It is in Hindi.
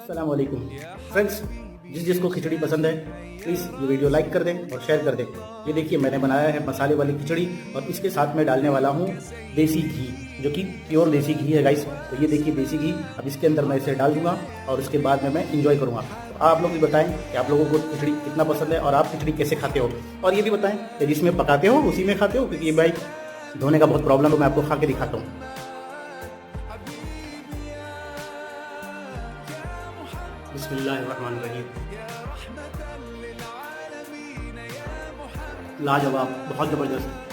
अस्सलाम वालेकुम फ्रेंड्स, जिसको खिचड़ी पसंद है प्लीज़ ये वीडियो लाइक कर दें और शेयर कर दें। ये देखिए मैंने बनाया है मसाले वाली खिचड़ी और इसके साथ में डालने वाला हूँ देसी घी, जो कि प्योर देसी घी है गाइस। तो ये देखिए देसी घी, अब इसके अंदर मैं इसे डाल दूंगा और उसके बाद में मैं इंजॉय करूँगा। तो आप लोग भी बताएं कि आप लोगों को खिचड़ी कितना पसंद है और आप खिचड़ी कैसे खाते हो, और ये भी बताएं कि जिसमें पकाते हो उसी में खाते हो, क्योंकि ये भाई धोने का बहुत प्रॉब्लम है। मैं आपको खा के दिखाता हूँ। बिस्मिल्लाहिर्रहमानिर्रहीम। लाजवाब, बहुत ज़बरदस्त।